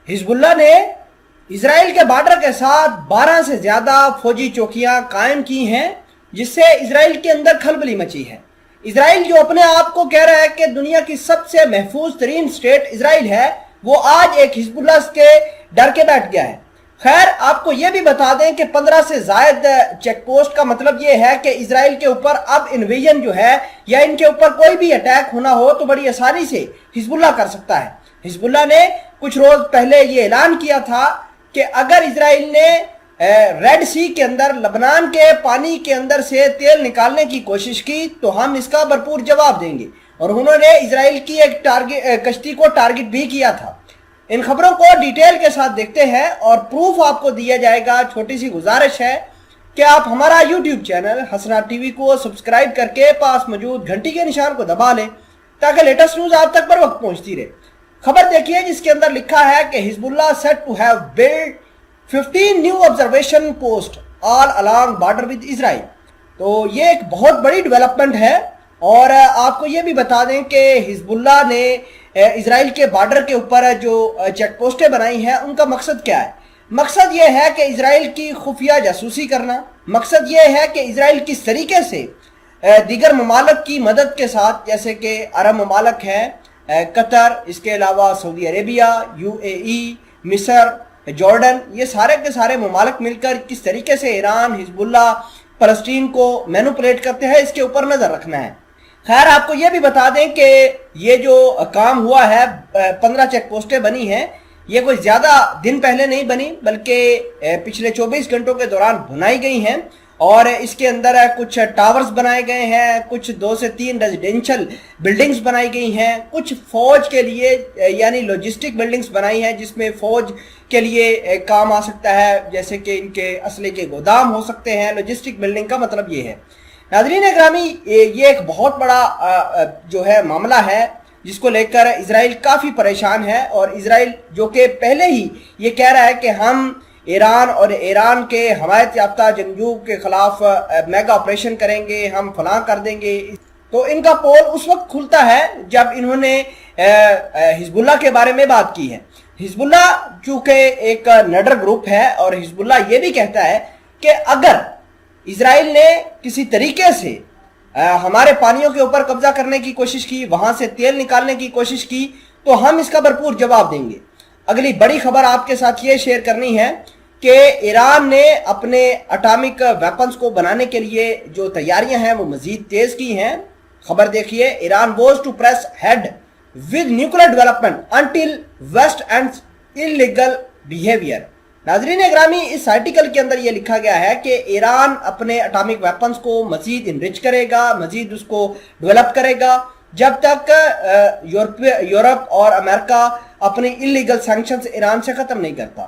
حزب اللہ نے اسرائیل کے بارڈر کے ساتھ 12 سے زیادہ فوجی چوکیاں قائم کی ہیں، جس سے اسرائیل کے اندر کھلبلی مچی ہے۔ اسرائیل جو اپنے آپ کو کہہ رہا ہے کہ دنیا کی سب سے محفوظ ترین اسٹیٹ اسرائیل ہے، وہ آج ایک حزب اللہ کے ڈر کے بیٹھ گیا ہے۔ خیر، آپ کو یہ بھی بتا دیں کہ 15 سے زائد چیک پوسٹ کا مطلب یہ ہے کہ اسرائیل کے اوپر اب انویژن جو ہے یا ان کے اوپر کوئی بھی اٹیک ہونا ہو تو بڑی آسانی سے حزب اللہ کر سکتا ہے۔ حزب اللہ نے کچھ روز پہلے یہ اعلان کیا تھا کہ اگر اسرائیل نے ریڈ سی کے اندر لبنان کے پانی کے اندر سے تیل نکالنے کی کوشش کی تو ہم اس کا بھرپور جواب دیں گے، اور انہوں نے اسرائیل کی ایک کشتی کو ٹارگٹ بھی کیا تھا۔ ان خبروں کو ڈیٹیل کے ساتھ دیکھتے ہیں اور پروف آپ کو دیا جائے گا۔ چھوٹی سی گزارش ہے کہ آپ ہمارا یوٹیوب چینل حسنات ٹی وی کو سبسکرائب کر کے پاس موجود گھنٹی کے نشان کو دبا لیں تاکہ لیٹسٹ نیوز آپ تک بر وقت پہنچتی رہے۔ خبر دیکھیے جس کے اندر لکھا ہے کہ حزب اللہ said to have built 15 new observation posts all along border with Israel۔ تو یہ ایک بہت بڑی ڈیولپمنٹ ہے، اور آپ کو یہ بھی بتا دیں کہ حزب اللہ نے اسرائیل کے بارڈر کے اوپر جو چیک پوسٹیں بنائی ہیں ان کا مقصد کیا ہے؟ مقصد یہ ہے کہ اسرائیل کی خفیہ جاسوسی کرنا، مقصد یہ ہے کہ اسرائیل کس طریقے سے دیگر ممالک کی مدد کے ساتھ، جیسے کہ عرب ممالک ہیں، قطر، اس کے علاوہ سعودی عربیہ، UAE، مصر، جارڈن، یہ سارے کے سارے ممالک مل کر کس طریقے سے ایران، حزب اللہ، فلسطین کو مینوپولیٹ کرتے ہیں، اس کے اوپر نظر رکھنا ہے۔ خیر، آپ کو یہ بھی بتا دیں کہ یہ جو کام ہوا ہے، 15 چیک پوسٹیں بنی ہیں، یہ کوئی زیادہ دن پہلے نہیں بنی بلکہ پچھلے 24 گھنٹوں کے دوران بنائی گئی ہیں، اور اس کے اندر کچھ ٹاورز بنائے گئے ہیں، کچھ 2 سے 3 ریزیڈینشل بلڈنگز بنائی گئی ہیں، کچھ فوج کے لیے یعنی لاجسٹک بلڈنگز بنائی ہیں جس میں فوج کے لیے کام آ سکتا ہے، جیسے کہ ان کے اسلحے کے گودام ہو سکتے ہیں۔ لاجسٹک بلڈنگ کا مطلب یہ ہے۔ ناظرین گرامی، یہ ایک بہت بڑا جو ہے معاملہ ہے جس کو لے کر اسرائیل کافی پریشان ہے، اور اسرائیل جو کہ پہلے ہی یہ کہہ رہا ہے کہ ہم ایران اور ایران کے حمایت یافتہ جنگجو کے خلاف میگا آپریشن کریں گے، ہم فلاں کر دیں گے، تو ان کا پول اس وقت کھلتا ہے جب انہوں نے حزب اللہ کے بارے میں بات کی ہے۔ حزب اللہ چونکہ ایک نڈر گروپ ہے، اور حزب اللہ یہ بھی کہتا ہے کہ اگر اسرائیل نے کسی طریقے سے ہمارے پانیوں کے اوپر قبضہ کرنے کی کوشش کی، وہاں سے تیل نکالنے کی کوشش کی، تو ہم اس کا بھرپور جواب دیں گے۔ اگلی بڑی خبر آپ کے ساتھ یہ شیئر کرنی ہے کہ ایران نے اپنے اٹامک ویپنز کو بنانے کے لیے جو تیاریاں ہیں وہ مزید تیز کی ہیں۔ خبر دیکھیے، Iran was to press head with nuclear development until west and illegal behaviour. ناظرین گرامی، اس آرٹیکل کے اندر یہ لکھا گیا ہے کہ ایران اپنے اٹامک ویپنز کو مزید انرچ کرے گا، مزید اس کو ڈیولپ کرے گا، جب تک یورپ اور امریکہ اپنی انلیگل سینکشنز ایران سے ختم نہیں کرتا۔